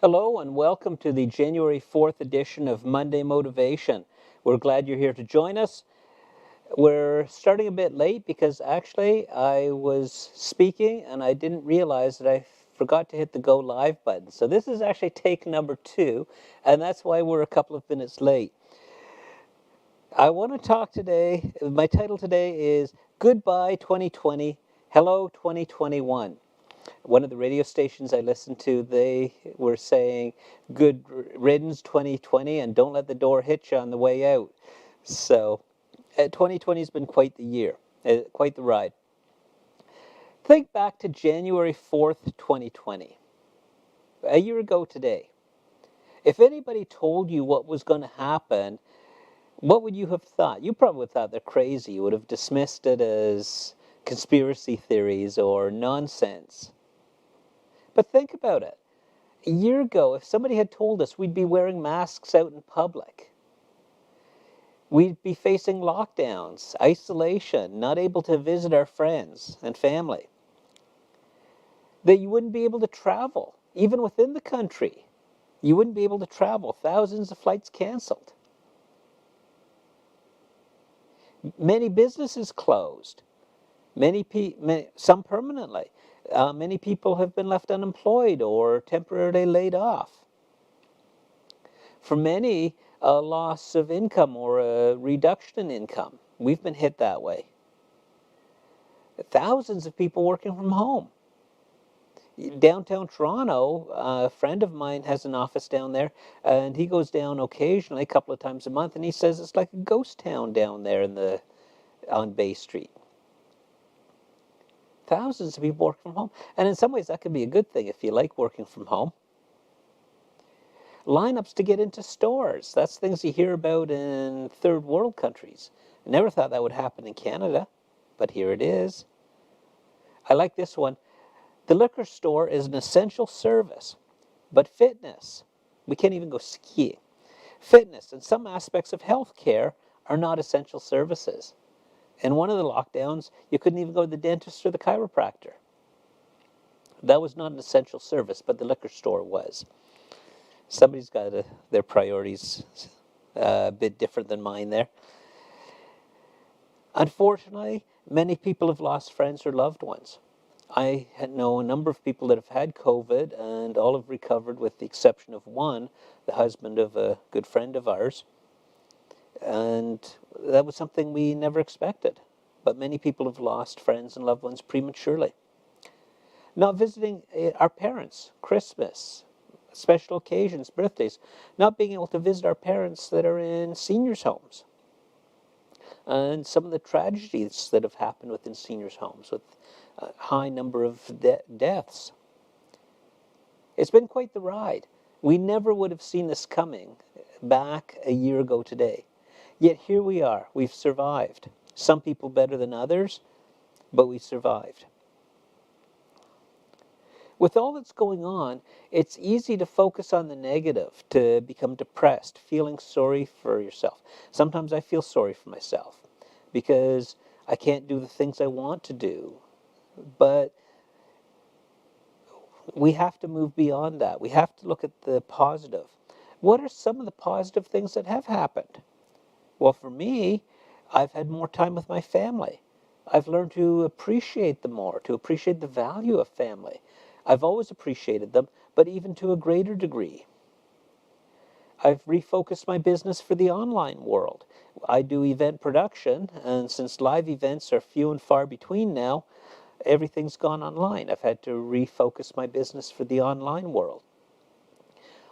Hello and welcome to the January 4th edition of Monday Motivation. We're glad you're here to join us. We're starting a bit late because actually I was speaking and I didn't realize that I forgot to hit the go live button. So this is actually take number 2, and that's why we're a couple of minutes late. I want to talk today, my title today is Goodbye 2020, Hello 2021. One of the radio stations I listened to, they were saying, good riddance 2020 and don't let the door hit you on the way out. So 2020 has been quite the year, quite the ride. Think back to January 4th, 2020, a year ago today. If anybody told you what was going to happen, what would you have thought? You probably would have thought they're crazy. You would have dismissed it as conspiracy theories or nonsense. But think about it. A year ago, if somebody had told us we'd be wearing masks out in public, we'd be facing lockdowns, isolation, not able to visit our friends and family, that you wouldn't be able to travel, even within the country, you wouldn't be able to travel, thousands of flights canceled. Many businesses closed, some permanently. Many people have been left unemployed or temporarily laid off. For many, a loss of income or a reduction in income. We've been hit that way. Thousands of people working from home. Downtown Toronto, a friend of mine has an office down there, and he goes down occasionally, a couple of times a month, and he says it's like a ghost town down there on Bay Street. Thousands of people work from home. And in some ways, that can be a good thing if you like working from home. Lineups to get into stores. That's things you hear about in third world countries. I never thought that would happen in Canada, but here it is. I like this one. The liquor store is an essential service, but fitness, we can't even go skiing. Fitness and some aspects of healthcare are not essential services. In one of the lockdowns, you couldn't even go to the dentist or the chiropractor. That was not an essential service, but the liquor store was. Somebody's got their priorities a bit different than mine there. Unfortunately, many people have lost friends or loved ones. I know a number of people that have had COVID and all have recovered with the exception of one, the husband of a good friend of ours. And that was something we never expected. But many people have lost friends and loved ones prematurely. Not visiting our parents, Christmas, special occasions, birthdays, not being able to visit our parents that are in seniors' homes. And some of the tragedies that have happened within seniors' homes with a high number of deaths. It's been quite the ride. We never would have seen this coming back a year ago today. Yet here we are. We've survived. Some people better than others, but we survived. With all that's going on, it's easy to focus on the negative, to become depressed, feeling sorry for yourself. Sometimes I feel sorry for myself because I can't do the things I want to do. But we have to move beyond that. We have to look at the positive. What are some of the positive things that have happened? Well, for me, I've had more time with my family. I've learned to appreciate them more, to appreciate the value of family. I've always appreciated them, but even to a greater degree. I've refocused my business for the online world. I do event production, and since live events are few and far between now, everything's gone online. I've had to refocus my business for the online world.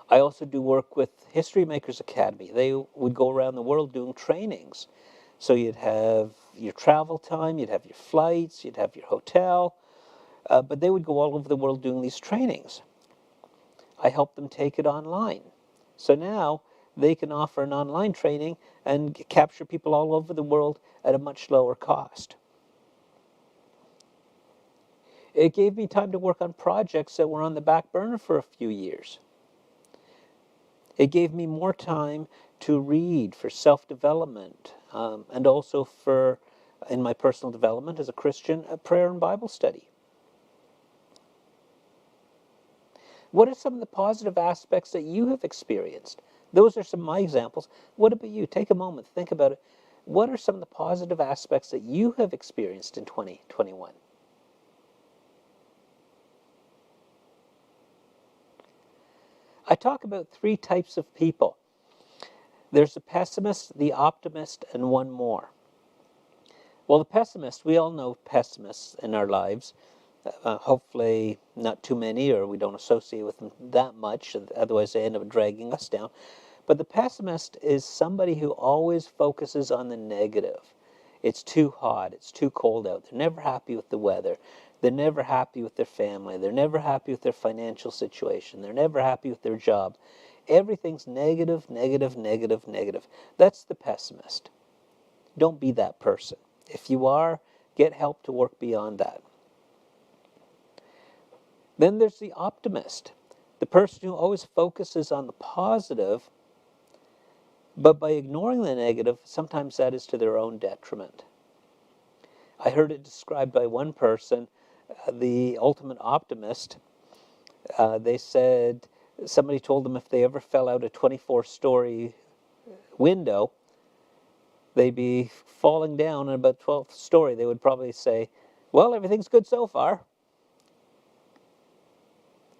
I also do work with History Makers Academy. They would go around the world doing trainings. So you'd have your travel time, you'd have your flights, you'd have your hotel, but they would go all over the world doing these trainings. I help them take it online. So now they can offer an online training and capture people all over the world at a much lower cost. It gave me time to work on projects that were on the back burner for a few years. It gave me more time to read for self-development and also for, in my personal development as a Christian, a prayer and Bible study. What are some of the positive aspects that you have experienced? Those are some of my examples. What about you? Take a moment, think about it. What are some of the positive aspects that you have experienced in 2021? I talk about three types of people. There's the pessimist, the optimist, and one more. Well, the pessimist, we all know pessimists in our lives. Hopefully not too many, or we don't associate with them that much, otherwise they end up dragging us down. But the pessimist is somebody who always focuses on the negative. It's too hot, it's too cold out. They're never happy with the weather. They're never happy with their family. They're never happy with their financial situation. They're never happy with their job. Everything's negative, negative, negative, negative. That's the pessimist. Don't be that person. If you are, get help to work beyond that. Then there's the optimist, the person who always focuses on the positive, but by ignoring the negative, sometimes that is to their own detriment. I heard it described by one person, the ultimate optimist. They said somebody told them if they ever fell out a 24-story window, they'd be falling down in about 12th story. They would probably say, well, everything's good so far.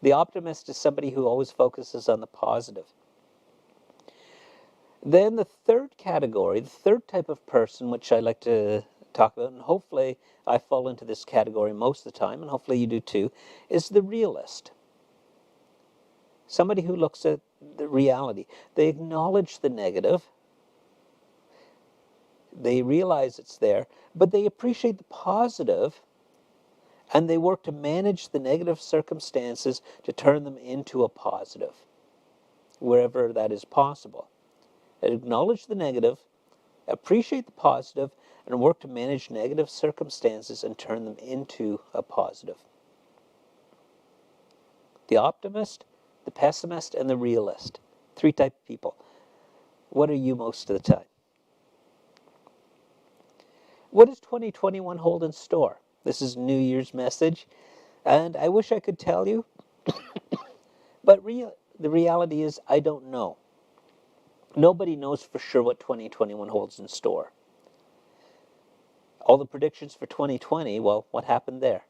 The optimist is somebody who always focuses on the positive. Then the third category, the third type of person, which I like to talk about, and hopefully I fall into this category most of the time, and hopefully you do too, is the realist. Somebody who looks at the reality. They acknowledge the negative. They realize it's there, but they appreciate the positive, and they work to manage the negative circumstances to turn them into a positive, wherever that is possible. Acknowledge the negative, appreciate the positive, and work to manage negative circumstances and turn them into a positive. The optimist, the pessimist, and the realist. Three types of people. What are you most of the time? What does 2021 hold in store? This is New Year's message, and I wish I could tell you, but the reality is I don't know. Nobody knows for sure what 2021 holds in store. All the predictions for 2020, well, what happened there?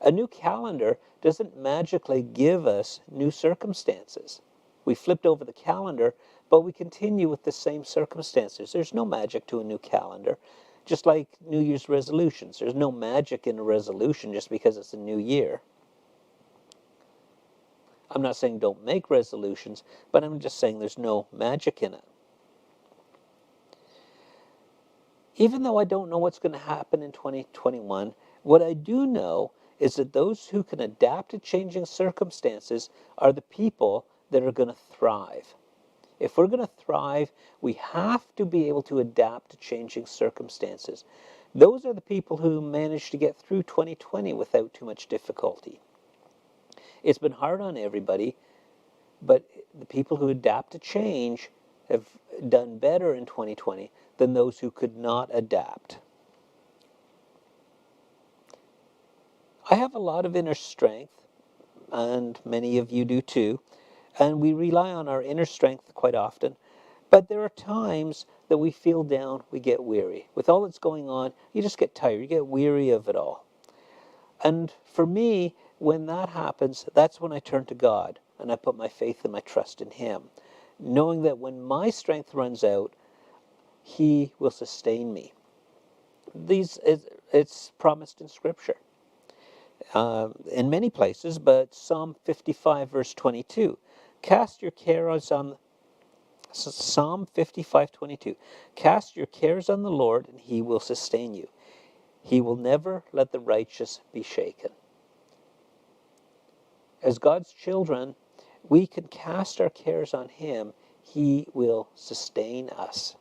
A new calendar doesn't magically give us new circumstances. We flipped over the calendar, but we continue with the same circumstances. There's no magic to a new calendar. Just like New Year's resolutions. There's no magic in a resolution just because it's a new year. I'm not saying don't make resolutions, but I'm just saying there's no magic in it. Even though I don't know what's going to happen in 2021, what I do know is that those who can adapt to changing circumstances are the people that are going to thrive. If we're going to thrive, we have to be able to adapt to changing circumstances. Those are the people who managed to get through 2020 without too much difficulty. It's been hard on everybody, but the people who adapt to change have done better in 2020 than those who could not adapt. I have a lot of inner strength, and many of you do too, and we rely on our inner strength quite often, but there are times that we feel down, we get weary. With all that's going on, you just get tired, you get weary of it all. And for me, when that happens, that's when I turn to God, and I put my faith and my trust in Him, knowing that when my strength runs out, He will sustain me. It's promised in Scripture. In many places, but Psalm 55 verse 22. Cast your cares on Psalm 55:22. Cast your cares on the Lord, and He will sustain you. He will never let the righteous be shaken. As God's children, we can cast our cares on Him. He will sustain us.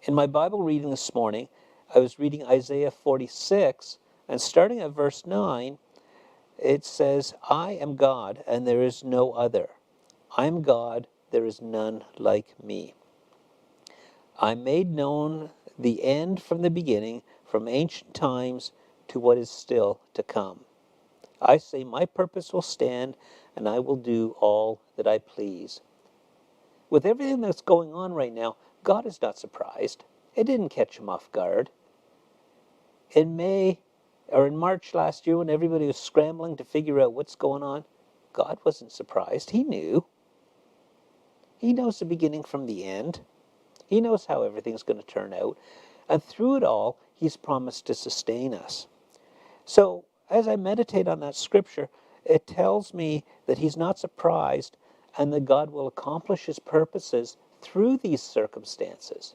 In my Bible reading this morning, I was reading Isaiah 46, and starting at verse 9, it says, I am God, and there is no other. I am God, there is none like me. I made known the end from the beginning, from ancient times to what is still to come. I say my purpose will stand, and I will do all that I please. With everything that's going on right now, God is not surprised. It didn't catch him off guard. In May or in March last year, when everybody was scrambling to figure out what's going on, God wasn't surprised. He knew. He knows the beginning from the end. He knows how everything's going to turn out. And through it all, he's promised to sustain us. So as I meditate on that scripture, it tells me that he's not surprised and that God will accomplish his purposes through these circumstances.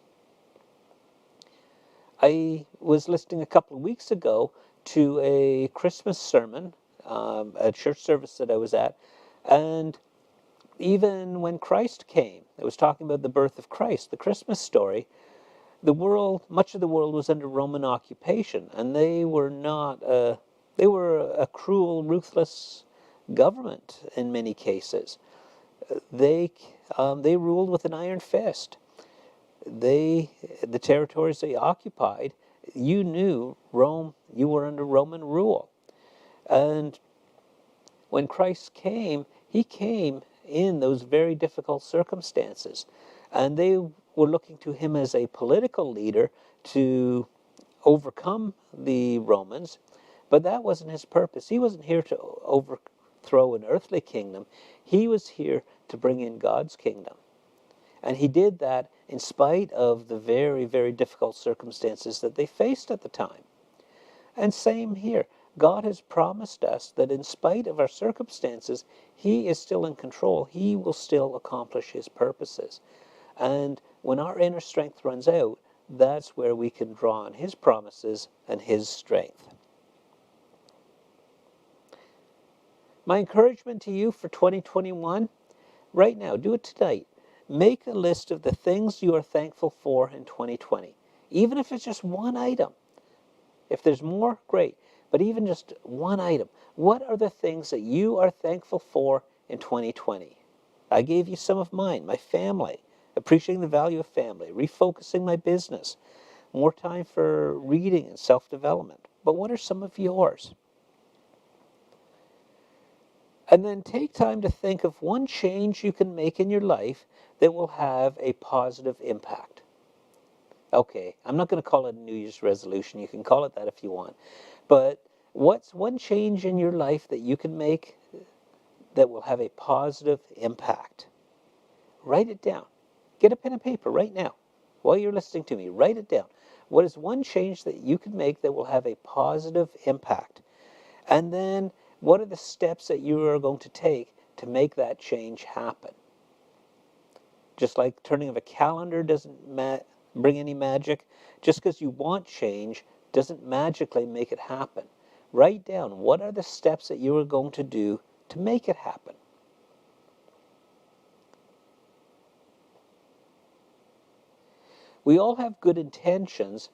I was listening a couple of weeks ago to a Christmas sermon, a church service that I was at, and even when Christ came, it was talking about the birth of Christ, the Christmas story. Much of the world was under Roman occupation, and they were a cruel, ruthless government in many cases. They ruled with an iron fist. The territories they occupied, you knew Rome, you were under Roman rule. And when Christ came, he came in those very difficult circumstances. And they were looking to him as a political leader to overcome the Romans, but that wasn't his purpose. He wasn't here to overthrow an earthly kingdom. He was here to bring in God's kingdom. And he did that in spite of the very, very difficult circumstances that they faced at the time. And same here. God has promised us that in spite of our circumstances, he is still in control. He will still accomplish his purposes. And when our inner strength runs out, that's where we can draw on his promises and his strength. My encouragement to you for 2021, right now, do it tonight. Make a list of the things you are thankful for in 2020. Even if it's just one item. If there's more, great. But even just one item. What are the things that you are thankful for in 2020? I gave you some of mine. My family. Appreciating the value of family. Refocusing my business. More time for reading and self-development. But what are some of yours? And then take time to think of one change you can make in your life that will have a positive impact. Okay, I'm not going to call it a New Year's resolution. You can call it that if you want. But what's one change in your life that you can make that will have a positive impact? Write it down. Get a pen and paper right now. While you're listening to me, write it down. What is one change that you can make that will have a positive impact? And then what are the steps that you are going to take to make that change happen? Just like turning of a calendar doesn't bring any magic, just because you want change doesn't magically make it happen. Write down what are the steps that you are going to do to make it happen. We all have good intentions,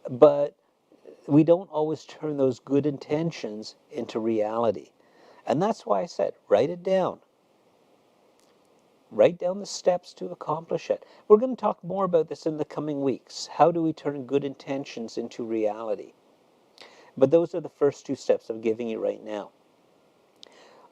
but we don't always turn those good intentions into reality. And that's why I said, write it down. Write down the steps to accomplish it. We're going to talk more about this in the coming weeks. How do we turn good intentions into reality? But those are the first two steps I'm giving you right now.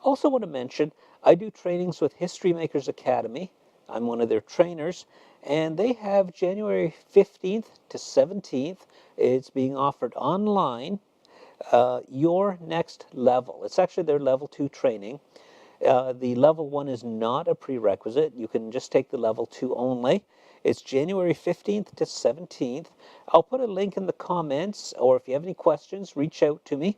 Also want to mention, I do trainings with History Makers Academy. I'm one of their trainers, and they have January 15th to 17th. It's being offered online, Your Next Level. It's actually their level 2 training. The level 1 is not a prerequisite. You can just take the level 2 only. It's January 15th to 17th. I'll put a link in the comments, or if you have any questions, reach out to me.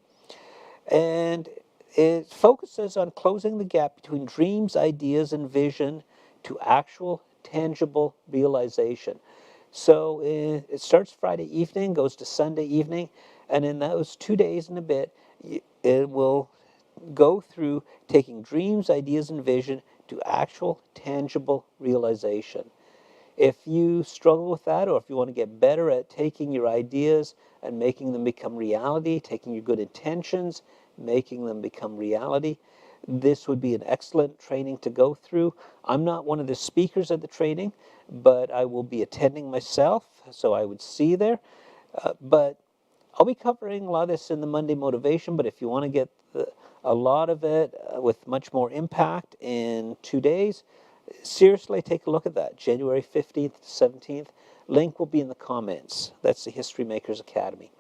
And it focuses on closing the gap between dreams, ideas, and vision to actual, tangible realization. So it starts Friday evening, goes to Sunday evening, and in those 2 days and a bit, it will go through taking dreams, ideas, and vision to actual, tangible realization. If you struggle with that, or if you want to get better at taking your ideas and making them become reality, taking your good intentions, making them become reality, this would be an excellent training to go through. I'm not one of the speakers at the training, but I will be attending myself, so I would see you there. But I'll be covering a lot of this in the Monday Motivation, but if you want to get a lot of it with much more impact in 2 days. Seriously, take a look at that. January 15th to 17th. Link will be in the comments. That's the History Makers Academy.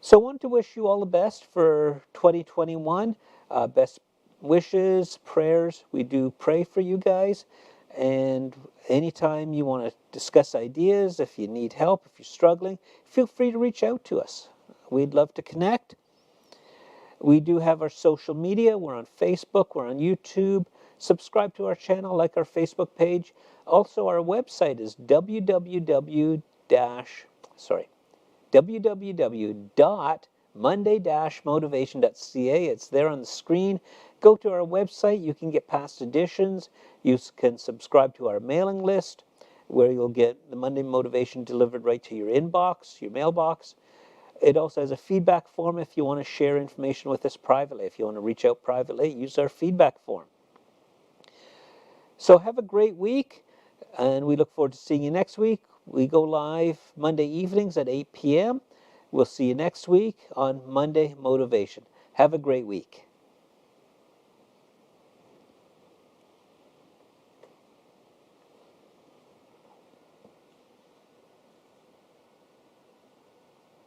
So I want to wish you all the best for 2021. Best wishes, prayers. We do pray for you guys. And anytime you want to discuss ideas, if you need help, if you're struggling, feel free to reach out to us. We'd love to connect. We do have our social media. We're on Facebook. We're on YouTube. Subscribe to our channel, like our Facebook page. Also, our website is www.monday-motivation.ca. It's there on the screen. Go to our website. You can get past editions. You can subscribe to our mailing list, where you'll get the Monday Motivation delivered right to your inbox, your mailbox. It also has a feedback form if you want to share information with us privately. If you want to reach out privately, use our feedback form. So have a great week, and we look forward to seeing you next week. We go live Monday evenings at 8 p.m. We'll see you next week on Monday Motivation. Have a great week.